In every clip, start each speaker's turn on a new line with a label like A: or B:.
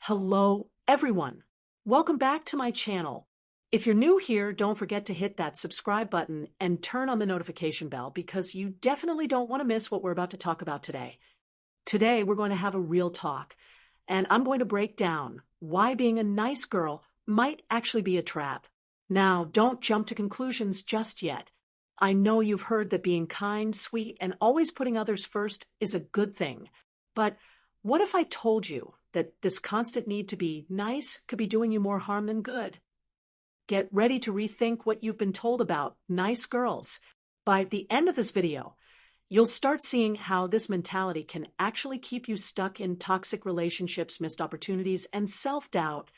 A: Hello, everyone. Welcome back to my channel. If you're new here, don't forget to hit that subscribe button and turn on the notification bell because you definitely don't want to miss what we're about to talk about today. Today, we're going to have a real talk, and I'm going to break down why being a nice girl might actually be a trap. Now, don't jump to conclusions just yet. I know you've heard that being kind, sweet, and always putting others first is a good thing. But what if I told you that this constant need to be nice could be doing you more harm than good? Get ready to rethink what you've been told about nice girls. By the end of this video, you'll start seeing how this mentality can actually keep you stuck in toxic relationships, missed opportunities, and self-doubt.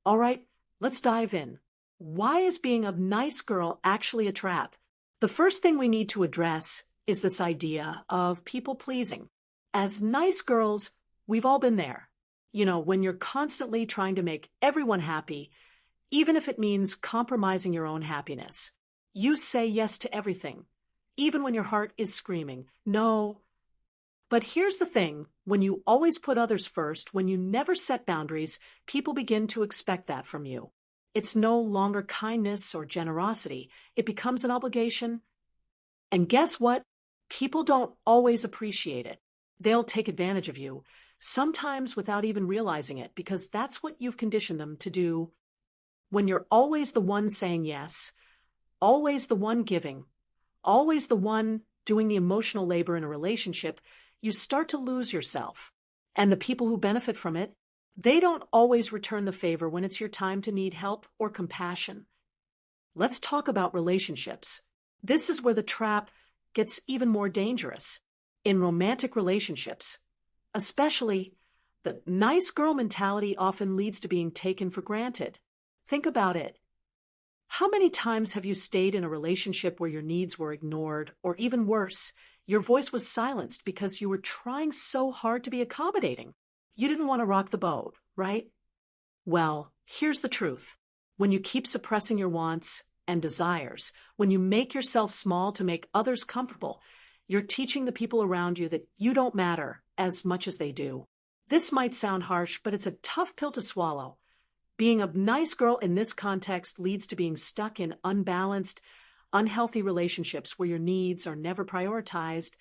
A: All right, let's dive in. Why is being a nice girl actually a trap? The first thing we need to address is this idea of people-pleasing. As nice girls, we've all been there. You know, when you're constantly trying to make everyone happy, even if it means compromising your own happiness. You say yes to everything, even when your heart is screaming, no. But here's the thing, when you always put others first, when you never set boundaries, people begin to expect that from you. It's no longer kindness or generosity. It becomes an obligation. And guess what? People don't always appreciate it. They'll take advantage of you, sometimes without even realizing it, because that's what you've conditioned them to do. When you're always the one saying yes, always the one giving, always the one doing the emotional labor in a relationship, you start to lose yourself. And the people who benefit from it, they don't always return the favor when it's your time to need help or compassion. Let's talk about relationships. This is where the trap gets even more dangerous. In romantic relationships, especially, the nice girl mentality often leads to being taken for granted. Think about it. How many times have you stayed in a relationship where your needs were ignored, or even worse, your voice was silenced because you were trying so hard to be accommodating? You didn't want to rock the boat, right? Well, here's the truth. When you keep suppressing your wants and desires, when you make yourself small to make others comfortable, you're teaching the people around you that you don't matter as much as they do. This might sound harsh, but it's a tough pill to swallow. Being a nice girl in this context leads to being stuck in unbalanced, unhealthy relationships where your needs are never prioritized.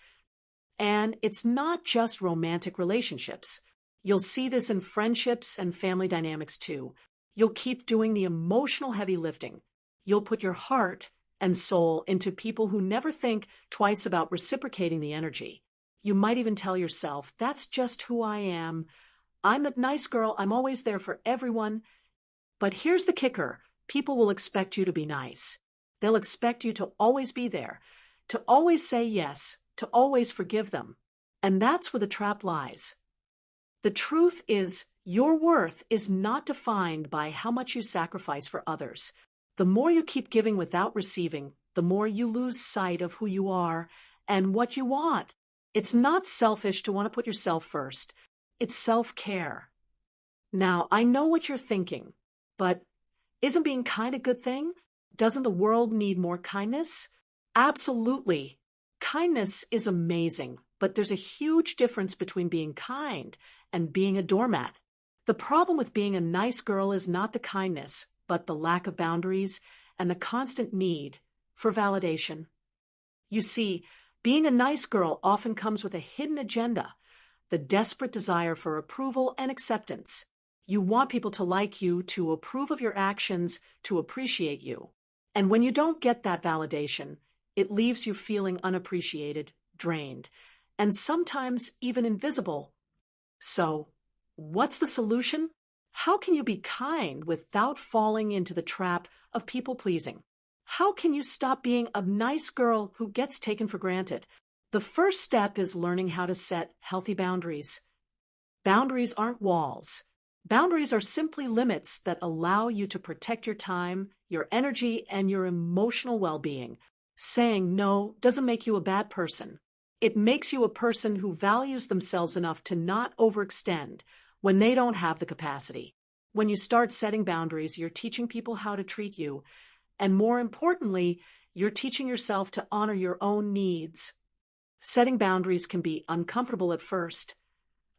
A: And it's not just romantic relationships. You'll see this in friendships and family dynamics too. You'll keep doing the emotional heavy lifting. You'll put your heart and soul into people who never think twice about reciprocating the energy. You might even tell yourself, that's just who I am. I'm the nice girl. I'm always there for everyone. But here's the kicker. People will expect you to be nice. They'll expect you to always be there, to always say yes, to always forgive them. And that's where the trap lies. The truth is, your worth is not defined by how much you sacrifice for others. The more you keep giving without receiving, the more you lose sight of who you are and what you want. It's not selfish to want to put yourself first. It's self-care. Now, I know what you're thinking, but isn't being kind a good thing? Doesn't the world need more kindness? Absolutely. Kindness is amazing, but there's a huge difference between being kind and being a doormat. The problem with being a nice girl is not the kindness, but the lack of boundaries and the constant need for validation. You see, being a nice girl often comes with a hidden agenda, the desperate desire for approval and acceptance. You want people to like you, to approve of your actions, to appreciate you. And when you don't get that validation, it leaves you feeling unappreciated, drained, and sometimes even invisible. So, what's the solution? How can you be kind without falling into the trap of people-pleasing? How can you stop being a nice girl who gets taken for granted? The first step is learning how to set healthy boundaries. Boundaries aren't walls. Boundaries are simply limits that allow you to protect your time, your energy, and your emotional well-being. Saying no doesn't make you a bad person. It makes you a person who values themselves enough to not overextend when they don't have the capacity. When you start setting boundaries, you're teaching people how to treat you. And more importantly, you're teaching yourself to honor your own needs. Setting boundaries can be uncomfortable at first,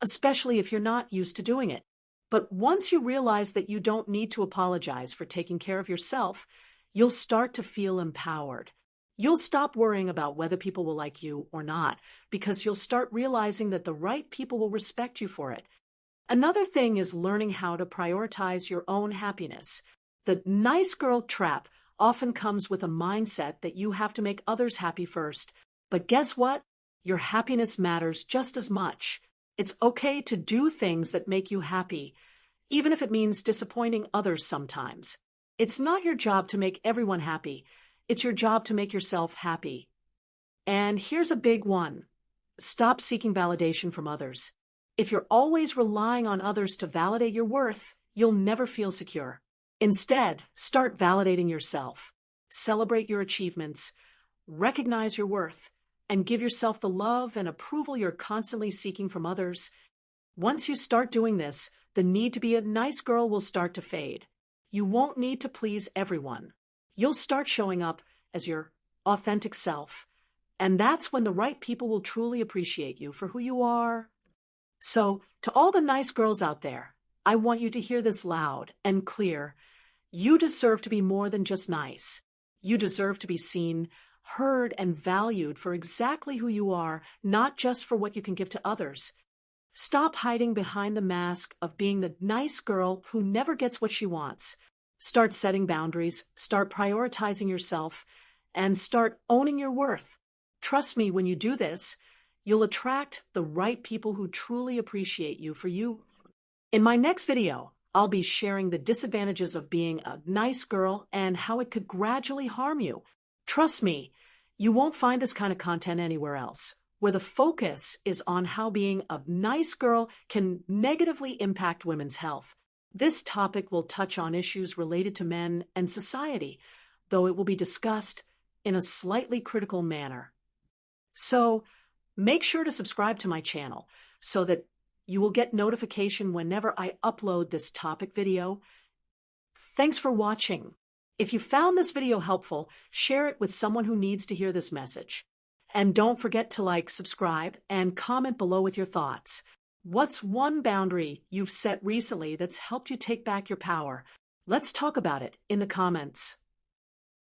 A: especially if you're not used to doing it. But once you realize that you don't need to apologize for taking care of yourself, you'll start to feel empowered. You'll stop worrying about whether people will like you or not, because you'll start realizing that the right people will respect you for it. Another thing is learning how to prioritize your own happiness. The nice girl trap often comes with a mindset that you have to make others happy first. But guess what? Your happiness matters just as much. It's okay to do things that make you happy, even if it means disappointing others sometimes. It's not your job to make everyone happy. It's your job to make yourself happy. And here's a big one. Stop seeking validation from others. If you're always relying on others to validate your worth, you'll never feel secure. Instead, start validating yourself. Celebrate your achievements, recognize your worth, and give yourself the love and approval you're constantly seeking from others. Once you start doing this, the need to be a nice girl will start to fade. You won't need to please everyone. You'll start showing up as your authentic self, and that's when the right people will truly appreciate you for who you are. So, to all the nice girls out there, I want you to hear this loud and clear. You deserve to be more than just nice. You deserve to be seen, heard, and valued for exactly who you are, not just for what you can give to others. Stop hiding behind the mask of being the nice girl who never gets what she wants. Start setting boundaries, start prioritizing yourself, and start owning your worth. Trust me, when you do this, you'll attract the right people who truly appreciate you for you. In my next video, I'll be sharing the disadvantages of being a nice girl and how it could gradually harm you. Trust me, you won't find this kind of content anywhere else, where the focus is on how being a nice girl can negatively impact women's health. This topic will touch on issues related to men and society, though it will be discussed in a slightly critical manner. So, make sure to subscribe to my channel so that you will get notification whenever I upload this topic video. Thanks for watching. If you found this video helpful, share it with someone who needs to hear this message. And don't forget to like, subscribe, and comment below with your thoughts. What's one boundary you've set recently that's helped you take back your power? Let's talk about it in the comments.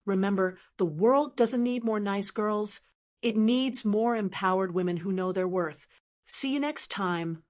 A: Remember, the world doesn't need more nice girls. It needs more empowered women who know their worth. See you next time.